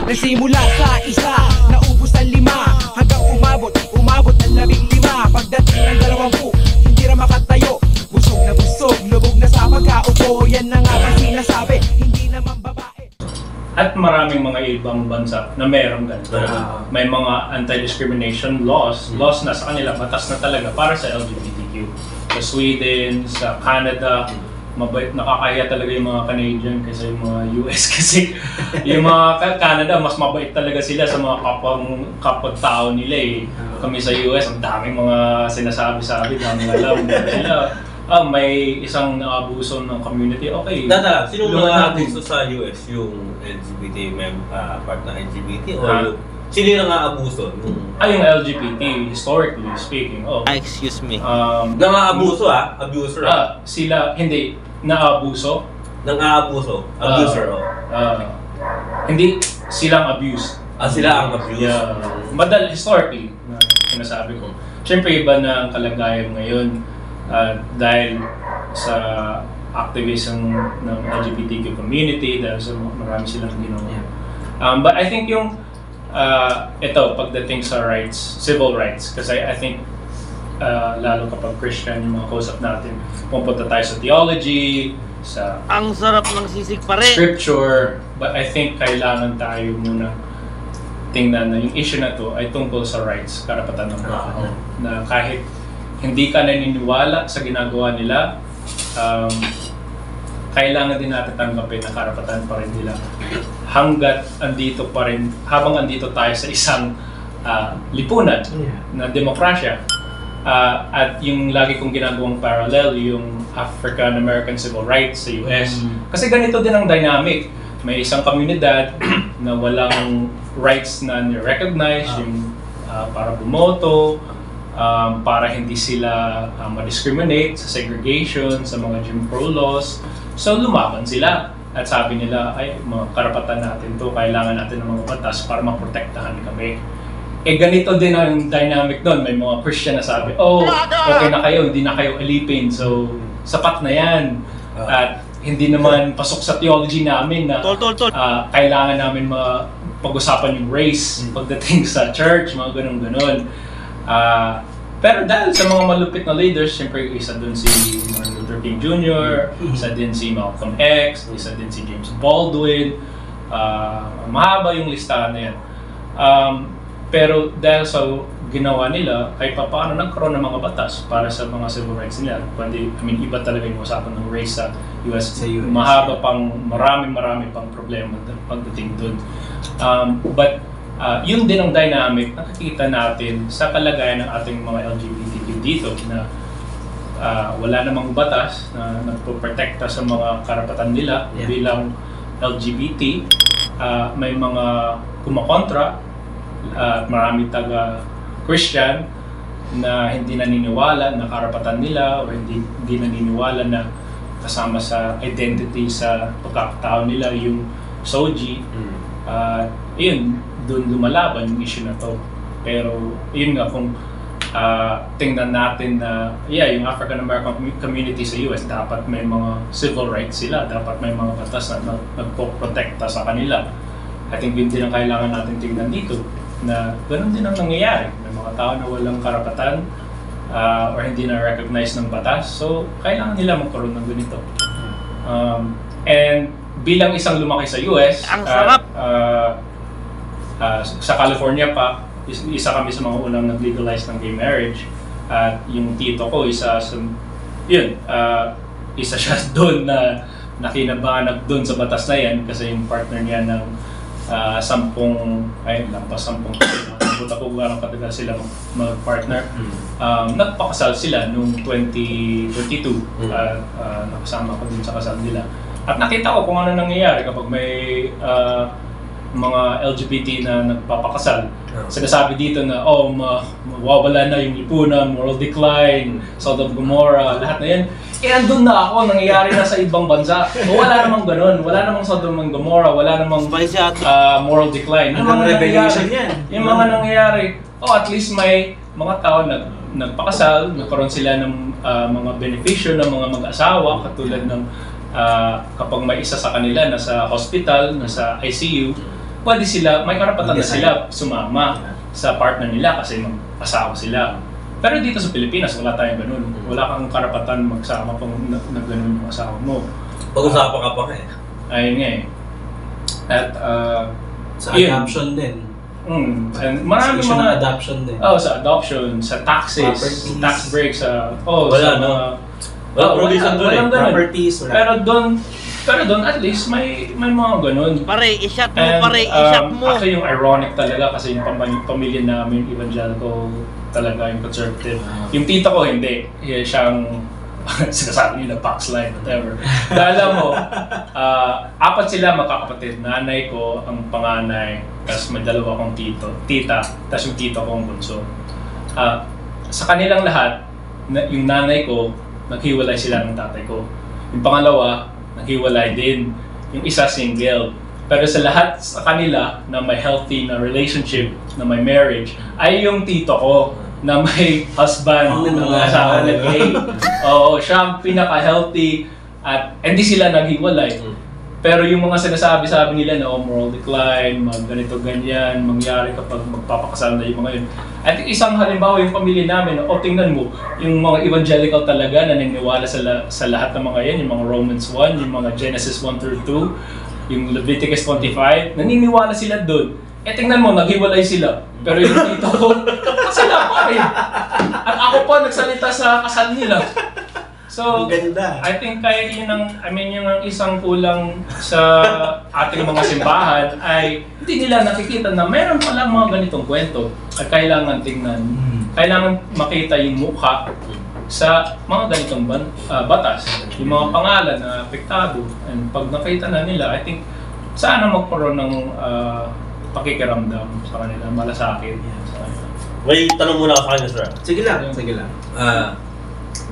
Nagsimula sa isa, naubos ang 5, hanggang umabot ng 15. Pagdating ng 20, hindi na makatayo. Busog na busog, lubog na sa pagkaupo. Yan na nga ba sinasabi, hindi naman babae. At maraming mga ibang bansa na meron ganito. May mga anti-discrimination laws na sa kanila, batas na talaga para sa LGBTQ. Sa Sweden, sa Canada, mabait, nakakahiya talaga yung mga Canadian kaysa yung mga US kasi yung mga Canada, mas mabait talaga sila sa mga kapag-tao nila eh. Kami sa US, ang daming mga sinasabi-sabi, daming alam. Sila, may isang naabuso ng community, okay. Dada, sino mga abuso sa US? Yung LGBT part na LGBT? O sino yung nang-aabuso? Yung LGBT, historically speaking. Excuse me. Nang-aabuso abuser sila, hindi, naabuso. Nang-aabuso? Abuser Hindi silang abused. Sila ang abused? Yeah. Historically, na sinasabi ko. Siyempre iba na ang kalagayan ngayon dahil sa activism ng LGBTQ community, dahil sa marami silang ginawa. But I think yung ito, pagdating sa rights, civil rights, kasi I think lalo kapag Christian yung mga kausap natin, pumunta tayo sa theology, sa ang sarap ng sisig pa rin. Scripture, but I think kailangan tayo muna tingnan na yung issue na to ay tungkol sa rights, karapatan ng tao. Na kahit hindi ka naniniwala sa ginagawa nila, kailangan din natin tanggapin na karapatan pa rin nila. Hanggat andito pa rin, habang andito tayo sa isang lipunan na demokrasya, at yung lagi kong ginagawang parallel, yung African-American civil rights sa US. Kasi ganito din ang dynamic. May isang komunidad na walang rights na ni-recognize, yung para bumoto, para hindi sila ma-discriminate sa segregation, sa mga Jim Crow laws. So lumaban sila at sabi nila, ay mga karapatan natin to, kailangan natin ng mga batas para maprotektahan kami. Ganito din ang dynamic doon. May mga Christian na sabi, okay na kayo, hindi na kayo alipin, so sapat na yan. At hindi naman pasok sa theology namin na kailangan namin pag-usapan yung race pagdating sa church, mga ganun-ganon. Pero dahil sa mga malupit na leaders, siyempre isa doon si Martin Luther King Jr., isa din si Malcolm X, isa din si James Baldwin. Mahaba yung listahan na yan. Pero dahil sa ginawa nila, kahit paano nagkaroon ng mga batas para sa mga civil rights nila. Iba talaga yung usapan ng race sa US. Mahaba pang, marami pang problema pagdating doon. But yun din ang dynamic nakikita natin sa kalagayan ng ating mga LGBTQ dito na wala namang batas na nagpo-protekta sa mga karapatan nila bilang LGBT. May mga kumakontra at marami taga-Christian na hindi naniniwala na karapatan nila o hindi naniniwala na kasama sa identity sa pagkakatao nila yung SOGI. Yun, doon lumalaban yung issue na to. Pero yun nga, kung tingnan natin na yung African-American community sa US, dapat may mga civil rights sila, dapat may mga batas na nagpo-protekta sa kanila. I think yun din ang kailangan natin tingnan dito, na ganun din ang nangyayari. May mga tao na walang karapatan or hindi na-recognize ng batas, so kailangan nila magkaroon ng ganito. And bilang isang lumaki sa US, ang sarap! Sa California pa, isa kami sa mga unang nag-legalize ng gay marriage. At yung tito ko, isa siya doon na nakinabanag doon sa batas na yan kasi yung partner niya ng 10 buta ko kung katagal sila mag-partner. Nagpakasal sila noong 2022. Nakasama ko din sa kasal nila. At nakita ko kung ano nangyayari kapag may mga LGBT na nagpapakasal. Sinasabi dito na, mawawala na yung lipunan, moral decline, Sodom Gomorrah, lahat na yan. Andun na ako, nangyayari na sa ibang bansa. Wala namang ganun, wala namang Sodom and Gomorrah, wala namang moral decline. Yung mga nangyayari, yung mga nangyayari, at least may mga tao na nagpakasal, nagkaroon sila ng mga benepisyo ng mga mag-asawa, katulad ng kapag may isa sa kanila nasa hospital, nasa ICU, pwede sila, may karapatan na sila sumama sa partner nila kasi mag-asawa sila. Pero dito sa Pilipinas, wala tayong ganun. Wala kang karapatan magsama pang na ganun yung asawa mo. Pag-usapan ka pa eh. Ayun nga eh. At sa adoption din. And marami sa mga adoption din. sa adoption, sa taxes, Properties. tax breaks, Wala, sa no? mga Wala provision doon eh. walang ganun. Properties, wala. Pero doon at least may mga ganun. Pare, i-shot mo, And, pare, i-shot mo. Actually, yung ironic talaga kasi yung pamilya namin, evangelical talaga, yung conservative. Yung tito ko, hindi. Siyang, sinasabi nila, backslide, whatever. Dahil alam mo, 4 sila magkakapatid. Nanay ko, ang panganay, tapos may 2 akong tita, tapos yung tito ko ang bunso. Sa kanilang lahat, yung nanay ko, naghiwalay sila ng tatay ko. Yung pangalawa, naghiwalay din. Yung isa single. Pero sa lahat sa kanila na may healthy na relationship, na may marriage, ay yung tito ko na may husband, na asawa na gay. Oo, siya ang pinaka-healthy at hindi sila naghiwalay. Pero yung mga sinasabi nila na moral decline, ganito ganyan, mangyari kapag magpapakasal na yung mga yun. I think isang halimbawa yung pamilya namin, tingnan mo, yung mga evangelical talaga na naniniwala sa lahat ng mga yan, yung mga Romans 1, yung mga Genesis 1-2, yung Leviticus 25, naniniwala sila doon. Tingnan mo, naghiwalay sila. Pero yung tito ko, sila pa rin. At ako pa nagsalita sa kasal nila. So, ganda. I think kaya yun yung isang kulang sa ating mga simbahan ay hindi nila nakikita na meron palang mga ganitong kwento at kailangan tingnan. Kailangan makita yung mukha sa mga ganitong batas. Yung mga pangalan na apektado. And pag nakita na nila, I think sana magkaroon ng pakikiramdam sa kanila, malasakit. May tanong muna ako sa kanya, sir. Sige lang.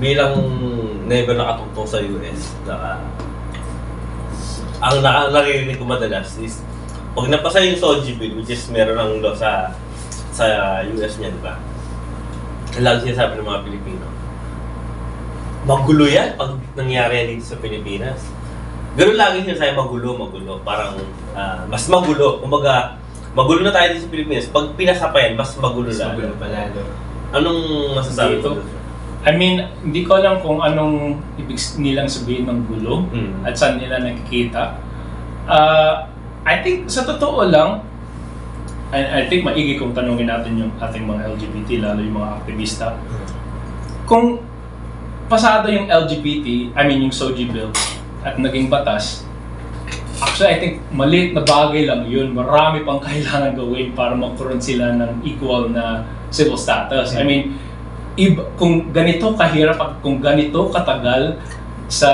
Bilang never nakatungtong sa US, ang naririnig ko madalas is pag napasa yung SOGI bill, which is meron ng law sa US niya, di ba? Lagi sinasabi ng mga Pilipino, magulo yan pag nangyari yan dito sa Pilipinas. Ganun lagi sinasabi, magulo. Parang mas magulo. Kumbaga, magulo na tayo dito sa Pilipinas. Pag pinasa pa yan, mas magulo lalo. Magulo pa lalo. Anong masasabi Dito? ko? I mean, hindi ko alam kung anong ibig nilang sabihin ng gulo at saan nila nakikita. I think sa totoo lang, I think maigi kung tanungin natin yung ating mga LGBT, lalo yung mga aktivista. Kung pasado yung LGBT, yung SOGI bill at naging batas, actually I think maliit na bagay lang yun. Marami pang kailangan gawin para magkaroon sila ng equal na civil status. I mean, kung ganito kahirap at kung ganito katagal sa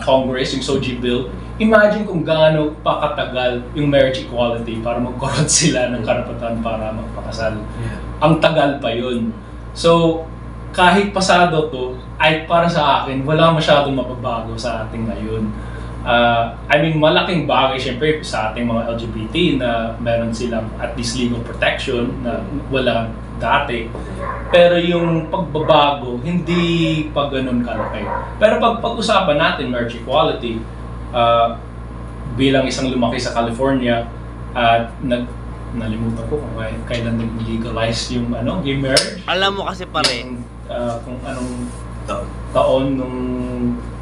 Congress, yung SOGI bill, imagine kung gaano pa katagal yung marriage equality para magkaroon sila ng karapatan para magpakasal. Ang tagal pa yun. So, kahit pasado to, ay para sa akin, wala masyadong mababago sa ating ngayon. Malaking bagay syempre sa ating mga LGBT na meron silang at least legal protection na wala dati. Pero yung pagbabago, hindi pa ganun kalaki. Pero pag-usapan natin marriage equality, bilang isang lumaki sa California at nalimutan ko kung kailan nag-legalize yung gay marriage. Alam mo kasi pare, Kung anong taon nung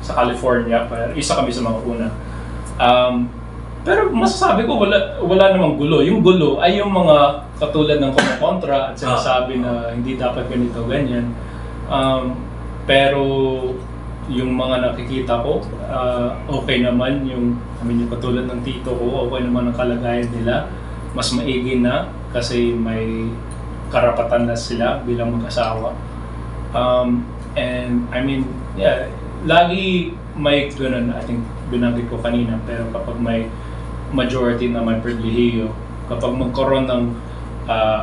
sa California, isa kami sa mga una. Pero masasabi ko wala namang gulo. Yung gulo ay yung mga katulad ng kontra at sinasabi na hindi dapat ganito ganyan. Pero yung mga nakikita ko, okay naman yung katulad ng tito ko, okay naman ang kalagayan nila. Mas maigi na kasi may karapatan na sila bilang mag-asawa. And lagi may ganun, I think binanggit ko kanina, pero kapag may majority na may pribilehiyo, kapag magkaroon ng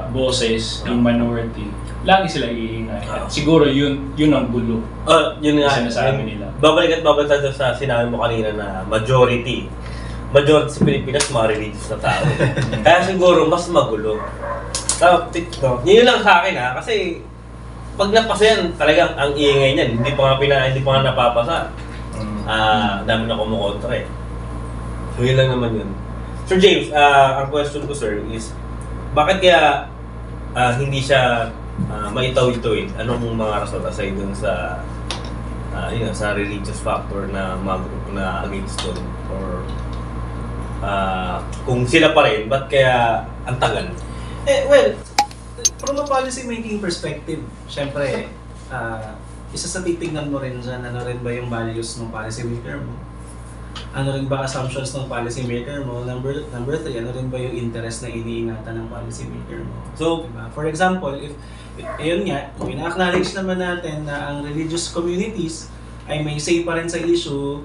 boses yung minority, lagi sila iingay. At siguro yun ang gulo. Yun nga, sinasabi nila. Babalik tayo sa sinabi mo kanina na majority sa Pilipinas, mga religious na tao. Kaya siguro mas magulo. Yun lang sa akin kasi pag napasa yan, talagang ang iingay niyan, hindi pa nga napapasa. Dami na kumukontra eh. So yun lang naman yun. Sir James, ang question ko sir is, bakit kaya hindi siya maitaw-ituin? Anong mga rason aside dun sa sa religious factor na mga group na against dun? Or kung sila pa rin, ba't kaya ang tagal? Well, from a policy making perspective, syempre, isa sa titignan mo rin dyan, ano rin ba yung values ng policy maker mo? Ano rin ba assumptions ng policy maker mo? Number 3, ano rin ba yung interest na iniingatan ng policy maker mo? So, Diba? For example, if ayun nga, ina-acknowledge naman natin na ang religious communities ay may say pa rin sa issue,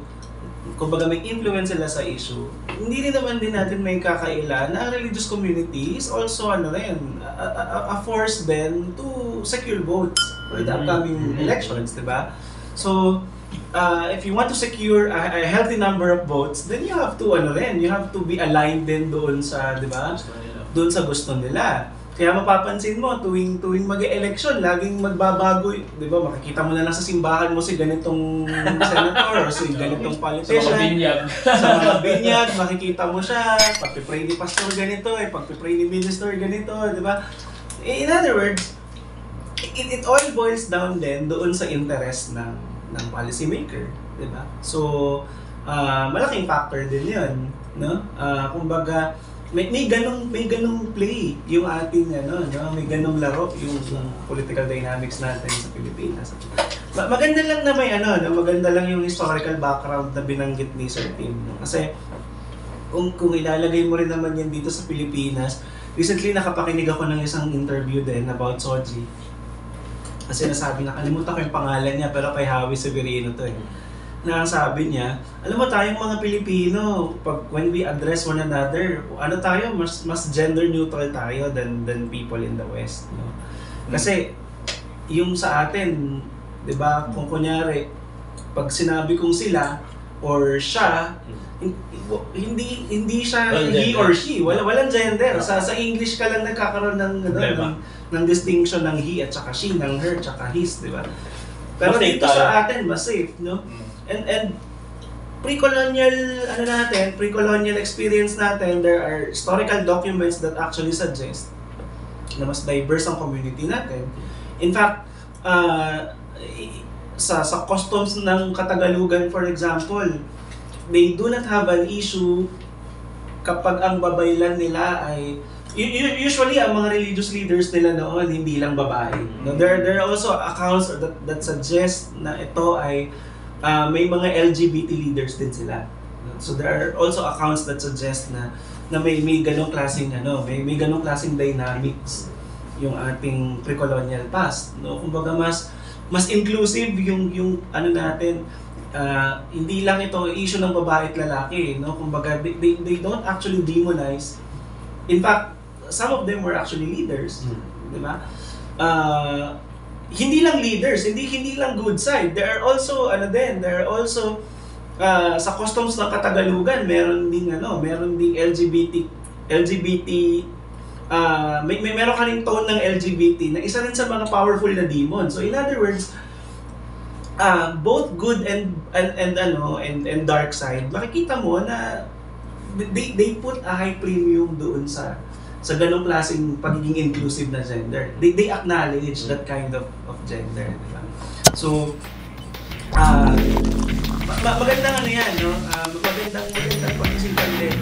kumbaga may influence sila sa issue, hindi rin naman din natin may kakaila na ang religious community is also a force then to secure votes for the upcoming elections, diba? So, if you want to secure a healthy number of votes, then you have to you have to be aligned din doon sa, 'di ba? Doon sa gusto nila. Kaya mapapansin mo tuwing mag-election, laging magbabago, 'di ba? Makikita mo na lang sa simbahan mo si ganitong senator o si ganitong politician. Sa mga binyag, makikita mo siya, pagpipray ni pastor ganito, pagpipray ni minister ganito, 'di ba? In other words, it all boils down then doon sa interest ng policy maker, 'di ba? So, malaking factor din 'yon, no? Kumbaga may ganung play yung ating may ganung laro yung political dynamics natin sa Pilipinas. Maganda lang na may maganda lang yung historical background na binanggit ni Sir Tim, no? Kasi kung ilalagay mo rin naman yan dito sa Pilipinas, recently nakapakinig ako ng isang interview din about Soji. Kasi nasabi, nakalimutan ko yung pangalan niya, pero kay Howie Severino to na sabi niya, alam mo tayong mga Pilipino, when we address one another, tayo, mas gender neutral tayo than people in the West, no? Kasi yung sa atin, 'di ba, kung kunyari pag sinabi kong sila or siya, hindi siya he or she, walang gender. Sa English ka lang nagkakaroon ng distinction ng he at saka she, ng her at saka his, 'di ba? Pero dito sa atin mas safe, no? And pre-colonial pre-colonial experience natin, there are historical documents that actually suggest na mas diverse ang community natin. In fact, sa customs ng Katagalugan, for example, they do not have an issue kapag ang babaylan nila ay usually ang mga religious leaders nila noon hindi lang babae. No, there are also accounts that suggest na ito ay may mga LGBT leaders din sila. So there are also accounts that suggest na may ganung klaseng may ganung klaseng dynamics yung ating pre-colonial past, no? Kumbaga mas inclusive yung natin, hindi lang ito issue ng babae at lalaki, no? Kumbaga they don't actually demonize. In fact, some of them were actually leaders, di ba? Hindi lang leaders, hindi lang good side. There are also sa customs ng Katagalugan, meron ding LGBT meron ka ring tone ng LGBT na isa rin sa mga powerful na demon. So in other words, both good and dark side, makikita mo na they put a high premium doon sa ganong klaseng pagiging inclusive na gender. They acknowledge that kind of gender, di ba? So, magandang yan, no? Magandang pag-isipan din.